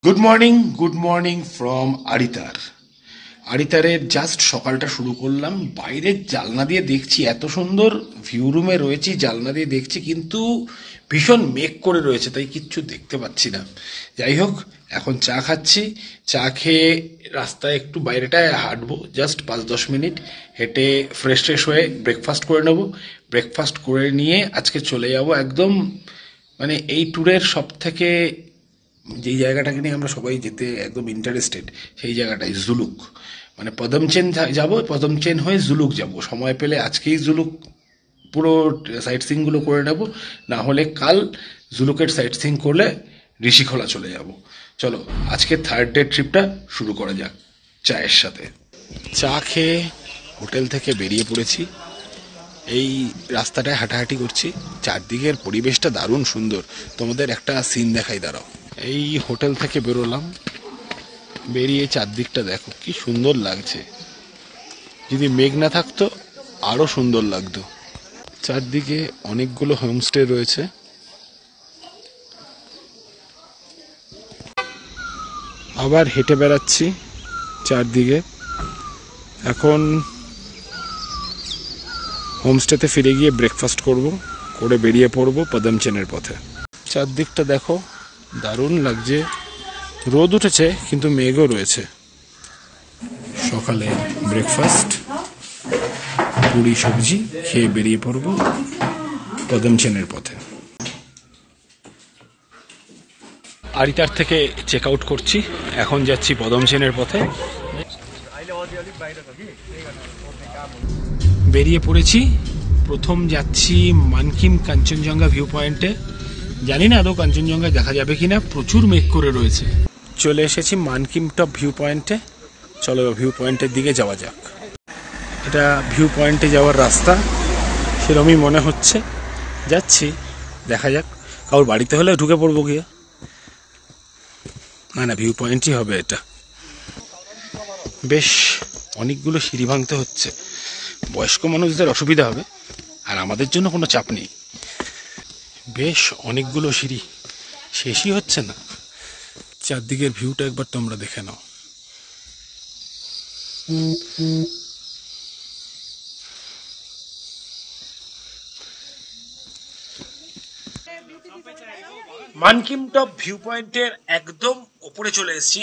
Good morning from Aritar. আরিতারের just সকালটা শুরু করলাম। বাইরের জানলা দিয়ে দেখছি, এত সুন্দর ভিউ রুমে রয়েছি, জানলা দিয়ে দেখছি, কিন্তু ভীষণ মেঘ করে রয়েছে, তাই কিচ্ছু দেখতে পাচ্ছি না। যাই হোক, এখন চা খাচ্ছি। চা খেয়ে রাস্তায় একটু বাইরেটায় হাঁটবো, জাস্ট 5-10 মিনিট হেঁটে ফ্রেশ হয়ে ব্রেকফাস্ট করে নেবো। ব্রেকফাস্ট করে নিয়ে আজকে চলে যাব একদম, মানে এই ট্যুরের সব থেকে যেই জায়গাটাকে নিয়ে আমরা সবাই যেতে একদম ইন্টারেস্টেড, সেই জায়গাটাই জুলুক। মানে পদমচেন যাব, পদমচেন হয়ে জুলুক যাব। সময় পেলে আজকেই জুলুক পুরো সাইট সিইংগুলো করে নেব, না হলে কাল জুলুকের সাইট সিইং করলে ঋষিখোলা চলে যাব। চলো আজকে থার্ড ডে ট্রিপটা শুরু করা যাক চায়ের সাথে। চা খেয়ে হোটেল থেকে বেরিয়ে পড়েছি। এই রাস্তাটায় হাঁটাহাঁটি করছি, চারদিকের পরিবেশটা দারুণ সুন্দর। তোমাদের একটা সিন দেখাই, দাঁড়াও। এই হোটেল থেকে বেরোলাম, বেরিয়ে চারদিকটা দেখো কি সুন্দর লাগছে। যদি মেঘ না থাকতো আরো সুন্দর লাগতো। চারদিকে অনেকগুলো হোমস্টে রয়েছে। আবার হেঁটে বেড়াচ্ছি চারদিকে। এখন হোমস্টেতে ফিরে গিয়ে ব্রেকফাস্ট করে বেরিয়ে পড়বো পদমচেনের পথে। চারদিকটা দেখো, দারুণ লাগছে। রোদ উঠেছে কিন্তু মেঘও রয়েছে। সকালে ব্রেকফাস্ট, পুরি সবজি খেয়ে বেরিয়ে পড়বো পদমচেনের পথে। আরিতার থেকে চেক আউট করছি, এখন যাচ্ছি পদমচেনের পথে। বেরিয়ে পড়েছি। প্রথম যাচ্ছি মানকিম কাঞ্চনজঙ্ঘা ভিউ পয়েন্টে। জানি না আদৌ কাঞ্চনজঙ্ঘা দেখা যাবে কিনা, প্রচুর মেঘ করে রয়েছে। চলে এসেছি মানকিম টপ ভিউ পয়েন্টে। চলো ভিউ পয়েন্টের দিকে যাওয়া যাক। এটা ভিউ পয়েন্টে যাওয়ার রাস্তা, সেরকমই মনে হচ্ছে। যাচ্ছি, দেখা যাক। কারোর বাড়িতে হলে ঢুকে পড়বো গিয়ে। না, ভিউ পয়েন্টই হবে এটা। বেশ অনেকগুলো সিঁড়ি ভাঙতে হচ্ছে। বয়স্ক মানুষদের অসুবিধা হবে, আর আমাদের জন্য কোনো চাপ নেই। বেশ অনেকগুলো সিঁড়ি, শেষই হচ্ছে না। চারদিকের ভিউটা একবার তোমরা দেখে নাও। মানকিম টপ ভিউ পয়েন্টের একদম উপরে চলে এসেছি।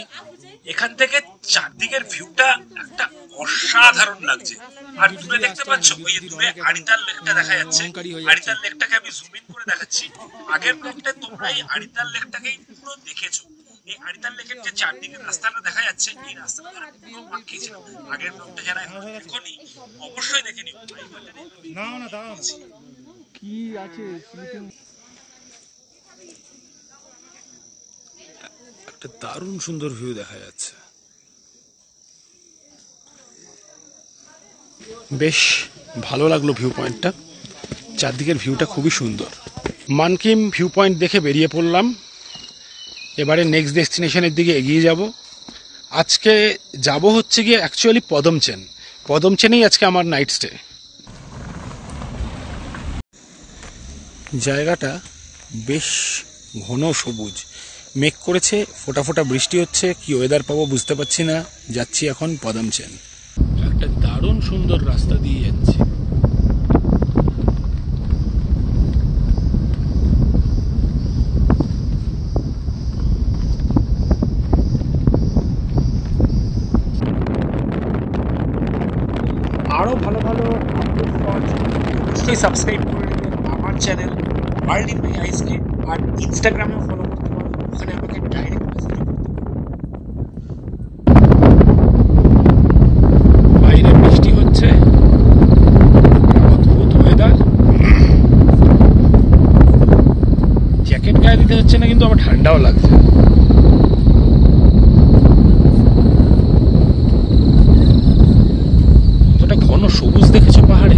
এখান থেকে চারদিকের ভিউটা একটা অসাধারণ লাগছে। আর দূরে দেখতে পাচ্ছ, ওই দূরে আরিতার লেকটা দেখা যাচ্ছে। আরিতার লেকটাকে আমি জুম ইন করে দেখাচ্ছি। আগের ব্লগটা তোমরা এই আরিতার লেকটাকেই পুরো দেখেছো। এই আরিতার লেকের যে চারদিকের রাস্তাটা দেখা যাচ্ছে, এই রাস্তাটা পুরো বাকি ছিল। আগের ব্লগটা যারা এখনো দেখোনি অবশ্যই দেখে নিও। কি আছে একটা দারুণ সুন্দর ভিউ দেখা যাচ্ছে। বেশ ভালো লাগলো ভিউ পয়েন্টটা। চারদিকের ভিউটা খুবই সুন্দর। মানকিম ভিউ পয়েন্ট দেখে বেরিয়ে পড়লাম। এবারে নেক্সট ডেস্টিনেশনের দিকে এগিয়ে যাব। আজকে যাব হচ্ছে গিয়ে অ্যাকচুয়ালি পদমচেন। পদমচেনেই আজকে আমার নাইট স্টে। জায়গাটা বেশ ঘন সবুজ, মেঘ করেছে, ফোটা ফোটা বৃষ্টি হচ্ছে। কি ওয়েদার পাবো বুঝতে পারছি না। যাচ্ছি এখন পদমচেন। একটা দারুণ সুন্দর রাস্তা দিয়ে যাচ্ছি। আরো ভালো ভালো আপডেট পাওয়ার জন্য অবশ্যই সাবস্ক্রাইব করে নেবেন আমার চ্যানেল আর্লি মাই আইসকে। আর ইনস্টাগ্রামেও ফলো করতে পারো, ওখানে আমাকে ডাইরেক্ট মেসেজ করতে পারো। বাইরে বৃষ্টি হচ্ছে, অদ্ভুত ওয়েদার। জ্যাকেট গায়ে দিতে হচ্ছে না, কিন্তু আমার ঠান্ডাও লাগছে। কতটা ঘন সবুজ দেখেছো পাহাড়ে।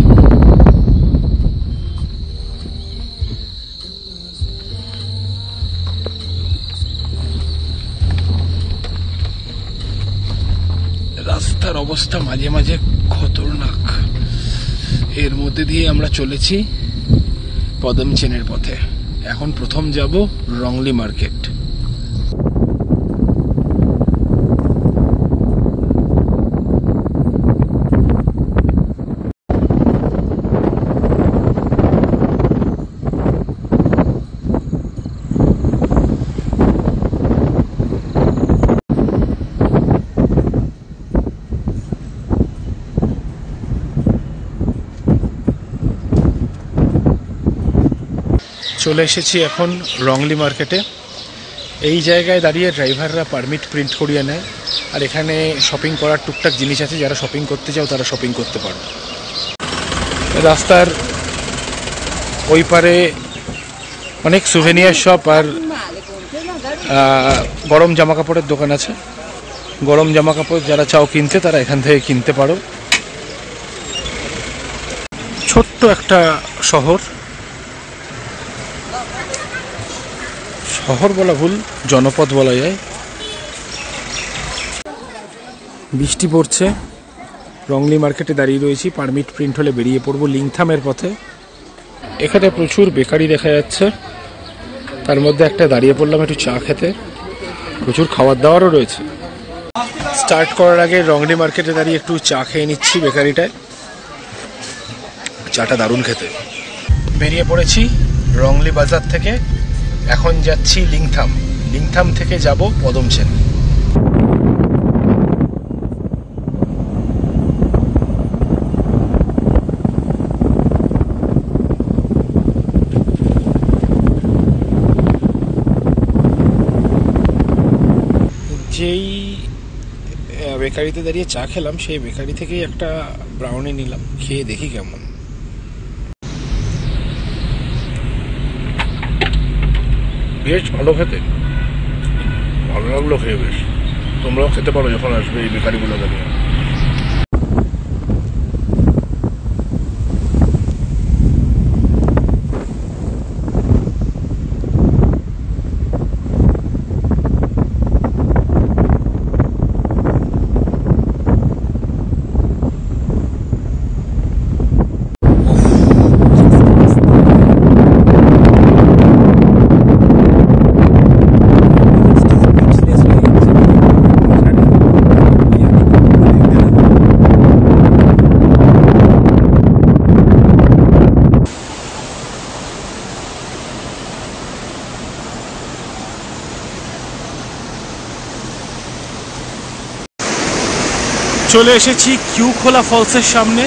রাস্তার অবস্থা মাঝে মাঝে খতরনাক। এর মধ্যে দিয়ে আমরা চলেছি পদমচেনের পথে। এখন প্রথম যাব রংলি মার্কেট। চলে এসেছি এখন রংলি মার্কেটে। এই জায়গায় দাঁড়িয়ে ড্রাইভাররা পারমিট প্রিন্ট করিয়ে নেয়, আর এখানে শপিং করার টুকটাক জিনিস আছে, যারা শপিং করতে চাও তারা শপিং করতে পারো। রাস্তার ওই পারে অনেক সুভেনিয়ার শপ আর গরম জামা কাপড়ের দোকান আছে। গরম জামা কাপড় যারা চাও কিনতে, তারা এখান থেকে কিনতে পারো। ছোট্ট একটা শহর, শহর বলা ভুল, জনপদ বলা যায়। বৃষ্টি পড়ছে, রংলি মার্কেটে দাঁড়িয়ে রয়েছি, পারমিট প্রিন্ট হলে বেরিয়ে পড়বো লিংথামের পথে। এখানে প্রচুর বেকারি দেখা যাচ্ছে, তার মধ্যে একটা দাঁড়িয়ে পড়লাম একটু চা খেতে। প্রচুর খাবার দাবারও রয়েছে। স্টার্ট করার আগে রংলি মার্কেটে দাঁড়িয়ে একটু চা খেয়ে নিচ্ছি বেকারিটায়। চাটা দারুণ খেতে। বেরিয়ে পড়েছি রংলি বাজার থেকে, এখন যাচ্ছি লিংথাম। লিংথাম থেকে যাব পদমচেন। যেই বেকারিতে দাঁড়িয়ে চা খেলাম, সেই বেকারি থেকেই একটা ব্রাউনি নিলাম, খেয়ে দেখি কেমন। বেশ ভালো খেতে, ভালো লাগলো খেয়ে বেশ। তোমরাও খেতে পারো যখন আসবে এই বেকারিগুলো দাঁড়িয়ে। চলে এসেছি কিউখোলা ফলসের সামনে।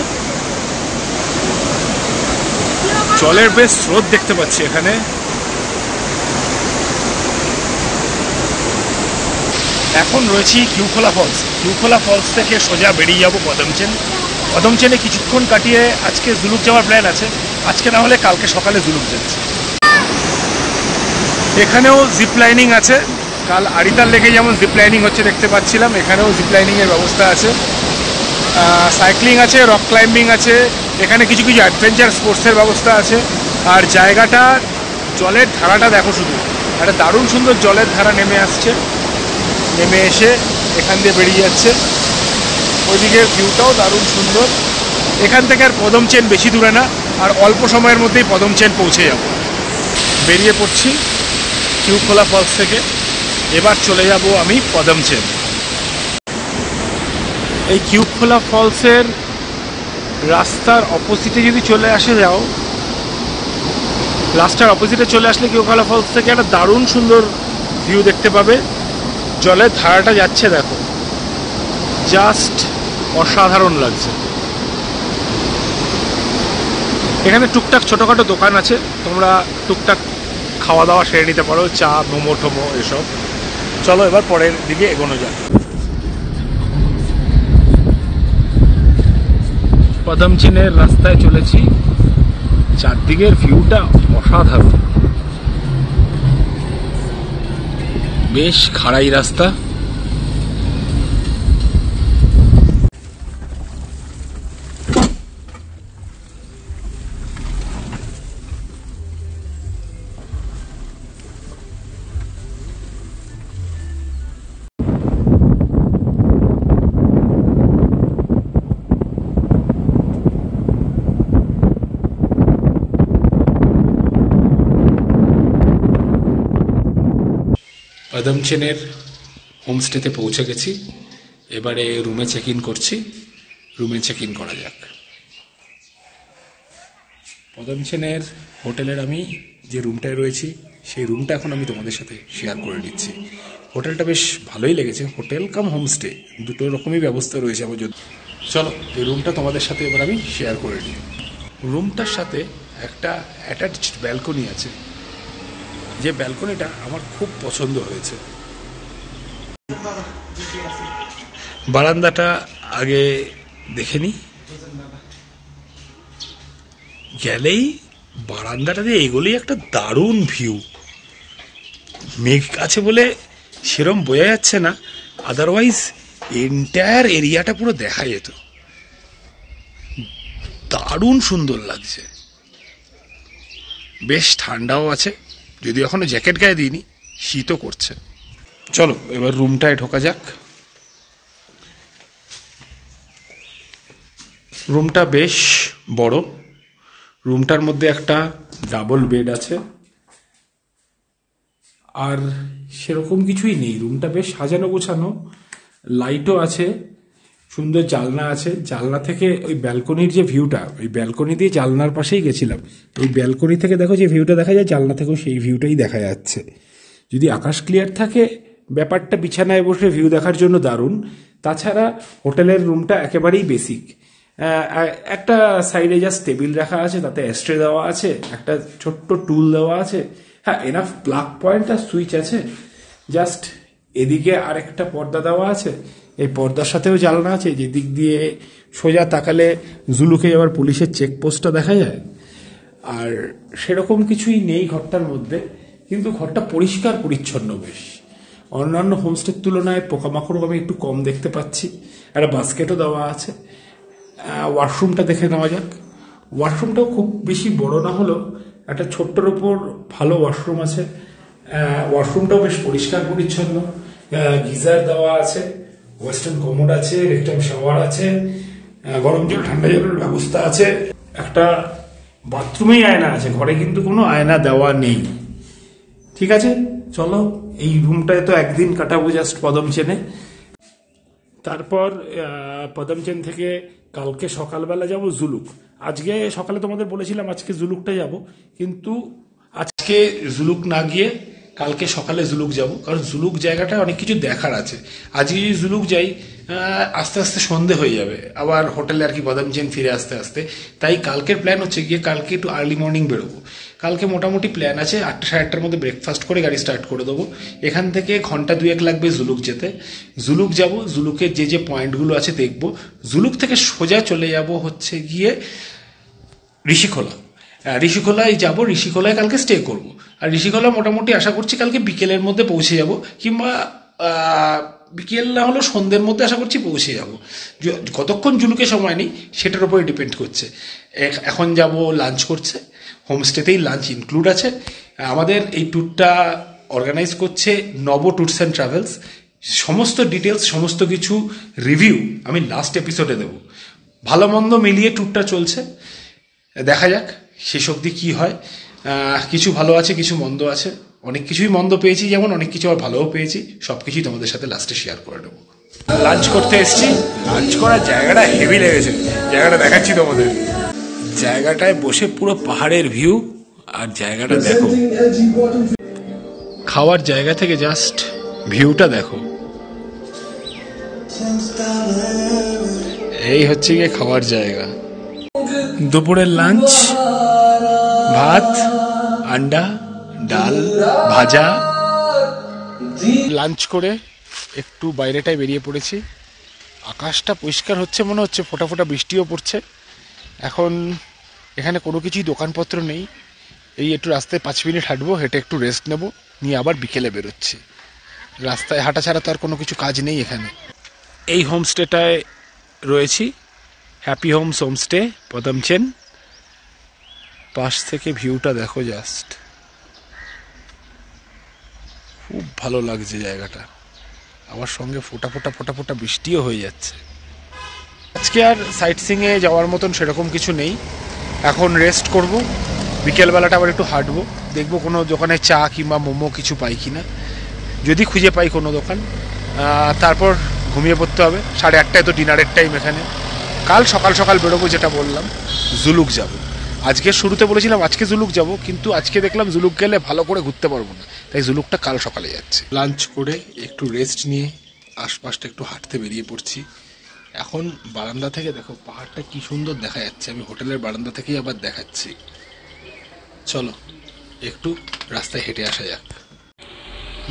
জলের বেশ স্রোত দেখতে পাচ্ছি এখানে। এখন রয়েছি কিউখোলা ফলস। কিউখোলা ফলস থেকে সোজা বেরিয়ে যাব পদমচেন। পদমচেনে কিছুক্ষণ কাটিয়ে আজকে জুলুক যাওয়ার প্ল্যান আছে। আজকে না হলে কালকে সকালে জুলুক যাচ্ছে। এখানেও জিপ লাইনিং আছে। কাল আড়িতার লেকে যেমন জিপ লাইনিং হচ্ছে দেখতে পাচ্ছিলাম, এখানেও জিপ লাইনিংয়ের ব্যবস্থা আছে। সাইক্লিং আছে, রক ক্লাইম্বিং আছে, এখানে কিছু কিছু অ্যাডভেঞ্চার স্পোর্টসের ব্যবস্থা আছে। আর জায়গাটা, জলের ধারাটা দেখো শুধু, একটা দারুণ সুন্দর জলের ধারা নেমে আসছে। নেমে এসে এখান দিয়ে বেরিয়ে যাচ্ছে। ওইদিকের ভিউটাও দারুণ সুন্দর। এখান থেকে আর পদমচেন বেশি দূরে না, আর অল্প সময়ের মধ্যেই পদমচেন পৌঁছে যাব। বেরিয়ে পড়ছি কিউখোলা ফলস থেকে। এবার চলে যাব আমি পদমচেন। এই কিউখোলা ফলসের রাস্তার অপোজিটে যদি চলে আসে যাও, রাস্তার অপোজিটে চলে আসলে কিউখোলা ফলস থেকে একটা দারুণ সুন্দর ভিউ দেখতে পাবে। জলের ধারাটা যাচ্ছে দেখো, জাস্ট অসাধারণ লাগছে। এখানে টুকটাক ছোটোখাটো দোকান আছে, তোমরা টুকটাক খাওয়া দাওয়া সেরে নিতে পারো, চা, মোমো টোমো এসব। চলো এবার পরের দিকে এগোনো যাক। পদমচেনের রাস্তায় চলেছি। চারদিকের ভিউটা অসাধারণ, বেশ খাড়াই রাস্তা। পদমচেনের হোমস্টেতে পৌঁছে গেছি। এবারে রুমে চেক ইন করছি। রুমে চেক ইন করা যাক। পদমচেনের হোটেলের আমি যে রুমটায় রয়েছি, সেই রুমটা এখন আমি তোমাদের সাথে শেয়ার করে দিচ্ছি। হোটেলটা বেশ ভালোই লেগেছে। হোটেল কাম হোমস্টে দুটো রকমই ব্যবস্থা রয়েছে আমার জন্য। চলো এই রুমটা তোমাদের সাথে এবার আমি শেয়ার করে নিই। রুমটার সাথে একটা অ্যাটাচড ব্যালকনি আছে। যে ব্যালকনিটা আমার খুব পছন্দ হয়েছে। বারান্দাটা আগে দেখে নি, গেলেই বারান্দাটা দিয়ে এগোলেই একটা দারুণ ভিউ। মেঘ আছে বলে সেরম বোঝা যাচ্ছে না, আদারওয়াইজ এন্টায়ার এরিয়াটা পুরো দেখা যেত। দারুণ সুন্দর লাগছে, বেশ ঠান্ডাও আছে, যদিও এখনো জ্যাকেট গায়ে দিইনি, শীতও করছে। চলো এবার রুমটায় ঢোকা যাক। রুমটা বেশ বড়, রুমটার মধ্যে একটা ডাবল বেড আছে, আর সেরকম কিছুই নেই। রুমটা বেশ সাজানো গোছানো, লাইটও আছে, সুন্দর জানলা আছে। জানলা থেকে ওই ব্যালকনির যে ভিউটা, ওই ব্যালকনি দিয়ে জানলার পাশেই গেছিলাম, ওই ব্যালকনি থেকে দেখো যে ভিউটা দেখা যায়, জানলা থেকেও সেই ভিউটাই দেখা যাচ্ছে। যদি আকাশ ক্লিয়ার থাকে ব্যাপারটা বিছানায় বসে ভিউ দেখার জন্য দারুণ। তাছাড়া হোটেলের রুমটা একেবারেই বেসিক। একটা সাইডে জাস্ট টেবিল রাখা আছে, তাতে অ্যাস্ট্রে দেওয়া আছে, একটা ছোট্ট টুল দেওয়া আছে, হ্যাঁ এনাফ প্লাগ পয়েন্ট আর সুইচ আছে। জাস্ট এদিকে আরেকটা পর্দা দেওয়া আছে, এই পর্দার সাথেও জানলা আছে, যেদিক দিয়ে সোজা তাকালে জুলুকে যাওয়ার পুলিশের চেকপোস্টটা দেখা যায়। আর সেরকম কিছুই নেই ঘরটার মধ্যে, কিন্তু ঘরটা পরিষ্কার পরিচ্ছন্ন বেশ। অন্যান্য হোমস্টের তুলনায় পোকামাকড় আমি একটু কম দেখতে পাচ্ছি। একটা বাস্কেটও দেওয়া আছে। ওয়াশরুমটা দেখে নেওয়া যাক। ওয়াশরুমটাও খুব বেশি বড় না হলেও একটা ছোট্টর ওপর ভালো ওয়াশরুম আছে। ওয়াশরুমটাও বেশ পরিষ্কার পরিচ্ছন্ন, গিজার দেওয়া আছে, ওয়েস্টার্ন কমোড আছে, রেকটাম শাওয়ার আছে, গরম জল ঠান্ডা জলের ব্যবস্থা আছে। একটা বাথরুমেই আয়না আছে, ঘরে কিন্তু কোনো আয়না দেওয়া নেই। ঠিক আছে, চলো এই রুমটায় তো একদিন কাটাবো জাস্ট পদমচেনে। তারপর পদমচেন থেকে কালকে সকালবেলা যাব জুলুক। আজকে সকালে তোমাদের বলেছিলাম আজকে জুলুকটা যাব, কিন্তু আজকে জুলুক না গিয়ে কালকে সকালে জুলুক যাব, কারণ জুলুক জায়গাটা অনেক কিছু দেখার আছে। আজকে যদি জুলুক যাই আস্তে আস্তে সন্ধে হয়ে যাবে, আবার হোটেলে আর কি পদমচেন ফিরে আসতে আসতে। তাই কালকের প্ল্যান হচ্ছে গিয়ে কালকে একটু আর্লি মর্নিং বেরোবো। কালকে মোটামুটি প্ল্যান আছে 8টা সাড়ে 8টার মধ্যে ব্রেকফাস্ট করে গাড়ি স্টার্ট করে দেবো। এখান থেকে ঘন্টা 2-1 লাগবে জুলুক যেতে। জুলুক যাব, জুলুকের যে যে পয়েন্টগুলো আছে দেখব। জুলুক থেকে সোজা চলে যাব হচ্ছে গিয়ে ঋষিখোলা। ঋষিখোলায় যাব, ঋষিখোলায় কালকে স্টে করব। আর ঋষিখোলা মোটামুটি আশা করছি কালকে বিকেলের মধ্যে পৌঁছে যাব, কিংবা বিকেল না হলেও সন্ধ্যের মধ্যে আশা করছি পৌঁছে যাব। কতক্ষণ জুলুকে সময় নেই সেটার উপরে ডিপেন্ড করছে। এখন যাব লাঞ্চ করছে, হোমস্টেতেই লাঞ্চ ইনক্লুড আছে। আমাদের এই ট্যুরটা অর্গানাইজ করছে নব ট্যুরস অ্যান্ড ট্রাভেলস। সমস্ত ডিটেলস, সমস্ত কিছু রিভিউ আমি লাস্ট এপিসোডে দেব। ভালো মন্দ মিলিয়ে ট্যুরটা চলছে, দেখা যাক শেষ অবধি কী হয়। কিছু ভালো আছে, কিছু মন্দ আছে। অনেক কিছুই মন্দ পেয়েছি, যেমন অনেক কিছু আবার ভালোও পেয়েছি। সব কিছুই তোমাদের সাথে লাস্টে শেয়ার করে দেবো। লাঞ্চ করতে এসেছি, লাঞ্চ করার জায়গাটা হেভি লেগেছে, জায়গাটা দেখাচ্ছি তোমাদের। জায়গাটায় বসে পুরো পাহাড়ের ভিউ, আর জায়গাটা দেখো, খাওয়ার জায়গা থেকে জাস্ট ভিউটা দেখো। এই হচ্ছে গিয়ে খাওয়ার জায়গা। দুপুরের লাঞ্চ, ভাত, আন্ডা, ডাল, ভাজা। লাঞ্চ করে একটু বাইরেটায় বেরিয়ে পড়েছি। আকাশটা পরিষ্কার হচ্ছে, মনে হচ্ছে ফোঁটা ফোঁটা বৃষ্টিও পড়ছে। এখন এখানে কোনো কিছুই দোকানপত্র নেই। এই একটু রাস্তায় 5 মিনিট হাঁটবো, হেঁটে একটু রেস্ট নেব, নিয়ে আবার বিকেলে বেরোচ্ছি। রাস্তায় হাঁটা ছাড়া তো আর কোনো কিছু কাজ নেই এখানে। এই হোমস্টেটায় রয়েছি, হ্যাপি হোমস হোমস্টে পদমচেন। পাশ থেকে ভিউটা দেখো জাস্ট, খুব ভালো লাগছে জায়গাটা। আমার সঙ্গে ফোঁটা ফোঁটা ফোঁটা ফোঁটা বৃষ্টিও হয়ে যাচ্ছে। আজকে আর সাইট সিংয়ে যাওয়ার মতন সেরকম কিছু নেই। এখন রেস্ট করব, বিকেলবেলাটা আবার একটু হাঁটবো, দেখবো কোনো দোকানে চা কিংবা মোমো কিছু পাই কিনা। যদি খুঁজে পাই কোনো দোকান, তারপর ঘুমিয়ে পড়তে হবে। 8:30টায় তো ডিনারের টাইম এখানে। কাল সকাল সকাল বেরোবো, যেটা বললাম, জুলুক যাব। আজকে শুরুতে বলেছিলাম আজকে জুলুক যাব, কিন্তু আজকে দেখলাম জুলুক গেলে ভালো করে ঘুরতে পারবো না, তাই জুলুকটা কাল সকালে যাচ্ছে। লাঞ্চ করে একটু রেস্ট নিয়ে আশপাশটা একটু হাঁটতে বেরিয়ে পড়ছি। এখন বারান্দা থেকে দেখো পাহাড়টা কি সুন্দর দেখা যাচ্ছে। আমি হোটেলের বারান্দা থেকেই আবার দেখাচ্ছি, চলো। একটু রাস্তায় হেঁটে আসা যাক।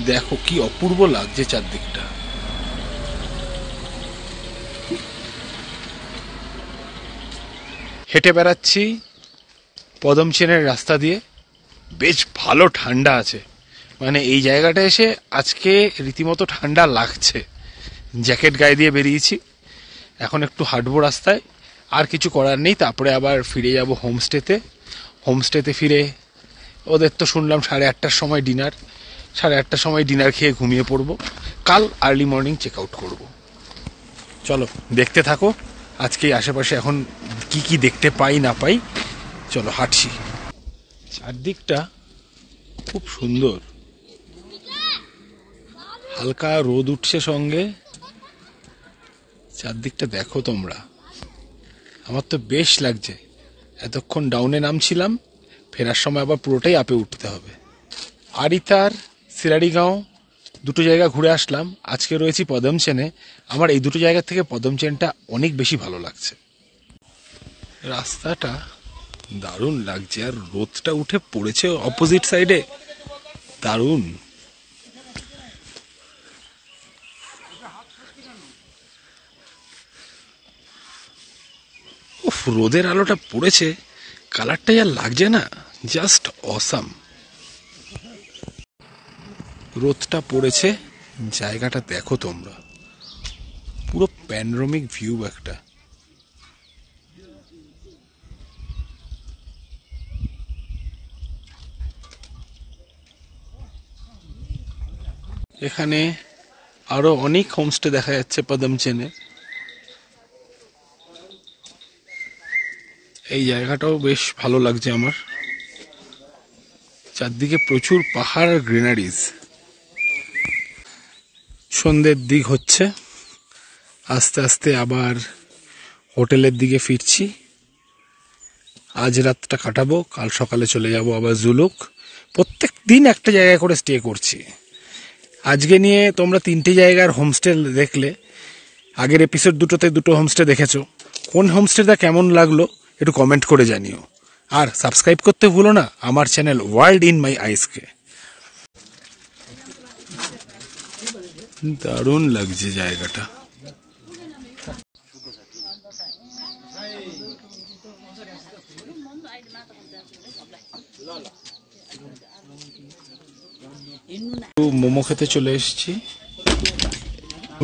দেখো কি অপূর্ব লাগছে চারদিকটা। হেঁটে বেড়াচ্ছি পদমচেনের রাস্তা দিয়ে, বেশ ভালো ঠান্ডা আছে। মানে এই জায়গাটা এসে আজকে রীতিমতো ঠান্ডা লাগছে। জ্যাকেট গায়ে দিয়ে বেরিয়েছি, এখন একটু হাঁটবো রাস্তায়, আর কিছু করার নেই। তারপরে আবার ফিরে যাব হোমস্টেতে। হোমস্টেতে ফিরে ওদের তো শুনলাম 8:30টার সময় ডিনার, 8:30টার সময় ডিনার খেয়ে ঘুমিয়ে পড়বো। কাল আর্লি মর্নিং চেক আউট করবো। চলো দেখতে থাকো আজকে আশেপাশে এখন কি কি দেখতে পাই না পাই। চলো হাঁটছি। চারদিকটা খুব সুন্দর, হালকা রোদ উঠছে সঙ্গে। চারদিকটা দেখো তোমরা, আমার তো বেশ লাগছে। এতক্ষণ ডাউনে নামছিলাম, ফেরার সময় আবার পুরোটাই আপে উঠতে হবে। আরিতার সিরাড়িগাঁও দুটো জায়গা ঘুরে আসলাম। আজকে রয়েছি পদমচেনে। আমার এই দুটো জায়গা থেকে পদমচেনটা অনেক বেশি ভালো লাগছে। রাস্তাটা দারুণ লাগছে, আর রোদটা উঠে পড়েছে অপোজিট সাইডে, দারুণ। উফ, রোদের আলোটা পড়েছে, কালারটা আর লাগছে না, জাস্ট অসাম। রোদটা পড়েছে, জায়গাটা দেখো তোমরা, পুরো প্যানোরামিক ভিউ একটা। এখানে আরো অনেক হোমস্টে দেখা যাচ্ছে পদমচেনে। এই জায়গাটাও বেশ ভালো লাগছে আমার। চারদিকে প্রচুর পাহাড় আর গ্রিনারিজ। সন্ধ্যের দিক হচ্ছে, আস্তে আস্তে আবার হোটেলের দিকে ফিরছি। আজ রাতটা কাটাবো, কাল সকালে চলে যাব আবার জুলুক। প্রত্যেক দিন একটা জায়গায় করে স্টে করছি। আজকে নিয়ে তোমরা 3টে জায়গার হোমস্টে দেখলে। আগের এপিসোড দুটোতে 2টো হোমস্টে দেখেছো। কোন হোমস্টেটা কেমন লাগলো একটু কমেন্ট করে জানিও। আর সাবস্ক্রাইব করতে ভুলো না আমার চ্যানেল ওয়ার্ল্ড ইন মাই আইসকে। দারুণ লাগছে জায়গাটা। মোমো খেতে চলে এসেছি,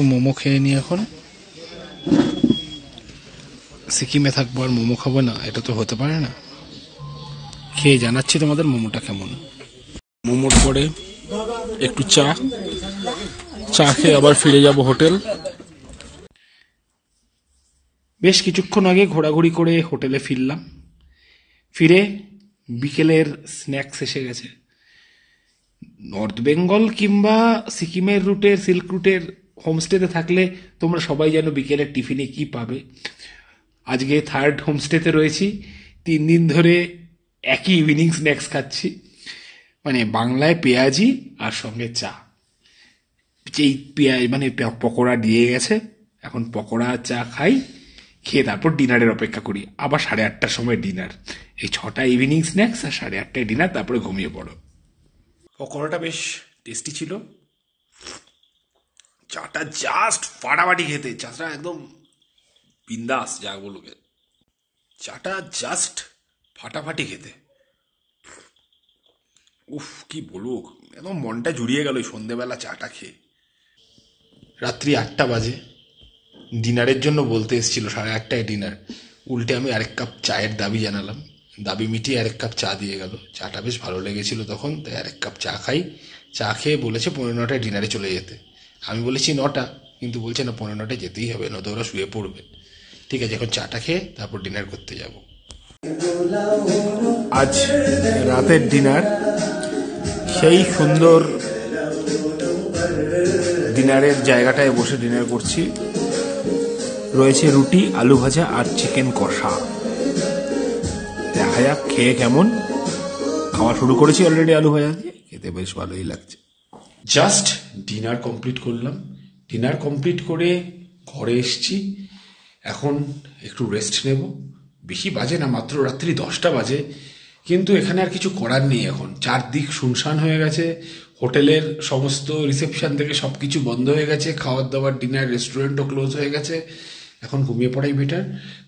মোমো খেয়ে নি। এখন সিকিমে থাকবো আর মোমো খাবো না, এটা তো হতে পারে না। খেয়ে জানাচ্ছি তোমাদের মোমোটা কেমন। মোমোর পরে একটু চা খেয়ে আবার ফিরে যাব হোটেল। বেশ কিছুক্ষণ আগে ঘোরাঘুরি করে হোটেলে ফিরলাম। ফিরে বিকেলের স্ন্যাক্স এসে গেছে। নর্থ বেঙ্গল কিংবা সিকিমের রুটের, সিল্ক রুটের হোমস্টেতে থাকলে তোমরা সবাই জানো বিকেলের টিফিনে কি পাবে। আজকে 3rd হোমস্টেতে রয়েছি, 3 দিন ধরে একই ইভিনিং স্ন্যাক্স খাচ্ছি। মানে বাংলায় পেঁয়াজি আর সঙ্গে চা। যেই পেঁয়াজ মানে পকোড়া দিয়ে গেছে, এখন পকোড়া চা খাই, খেয়ে তারপর ডিনারের অপেক্ষা করি। আবার 8:30টার সময় ডিনার। এই 6টা ইভিনিং স্ন্যাক্স আর 8:30টায় ডিনার, তারপরে ঘুমিয়ে পড়ো। পকোড়াটা বেশ টেস্টি ছিল, চাটা জাস্ট ফাটাফাটি খেতে। চাটা একদম বিন্দাস, যা বলবে, চাটা জাস্ট ফাটাফাটি খেতে। উফ, কি বলবো, একদম মনটা জুড়িয়ে গেল সন্ধেবেলা চাটা খেয়ে। রাত্রি 8টা বাজে, ডিনারের জন্য বলতে এসেছিল 8:30টায় ডিনার। উল্টে আমি আরেক কাপ চায়ের দাবি জানালাম, দাবি মিটিয়ে আরেক কাপ চা দিয়ে গেল। চাটা বেশ ভালো লেগেছিল তখন, তাই আরেক কাপ চা খাই। চা খেয়ে বলেছে 9:45টায় ডিনারে চলে যেতে। আমি বলেছি 9টা, কিন্তু বলছে না 9:45টায় যেতেই হবে, নয়তো ওরা শুয়ে পড়বে। ঠিক আছে, এখন চাটা খেয়ে তারপর ডিনার করতে যাব। আজ রাতের ডিনার সেই সুন্দর ডিনারের জায়গাটায় বসে ডিনার করছি। রয়েছে রুটি, আলু ভাজা আর চিকেন কষা। দেখা যাক খেয়ে কেমন। খাওয়া শুরু করেছি অলরেডি আলু ভাজা দিয়ে, খেতে বেশ ভালোই লাগছে। জাস্ট ডিনার কমপ্লিট করলাম। ডিনার কমপ্লিট করে ঘরে এসছি। এখন একটু রেস্ট নেব। বেশি বাজে না, মাত্র রাত্রি 10টা বাজে। কিন্তু এখানে আর কিছু করার নেই, এখন চারদিক শুনশান হয়ে গেছে, হোটেলের সমস্ত রিসেপশন থেকে সবকিছু বন্ধ হয়ে গেছে, খাওয়ার দাওয়ার ডিনার রেস্টুরেন্টও ক্লোজ হয়ে গেছে। এখন ঘুমিয়ে পড়াই বেটার।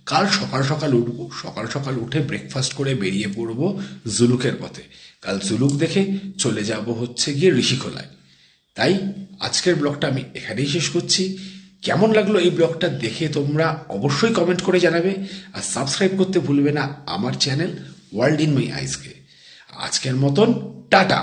কাল সকাল সকাল উঠবো, সকাল সকাল উঠে ব্রেকফাস্ট করে বেরিয়ে পড়বো জুলুকের পথে। কাল জুলুক দেখে চলে যাব হচ্ছে গিয়ে ঋষিখোলায়। তাই আজকের ব্লগটা আমি এখানেই শেষ করছি। কেমন লাগলো এই ব্লগটা দেখে তোমরা অবশ্যই কমেন্ট করে জানাবে, আর সাবস্ক্রাইব করতে ভুলবে না আমার চ্যানেল ওয়ার্ল্ড ইন মাই আইসকে। আজকের মতন টাটা।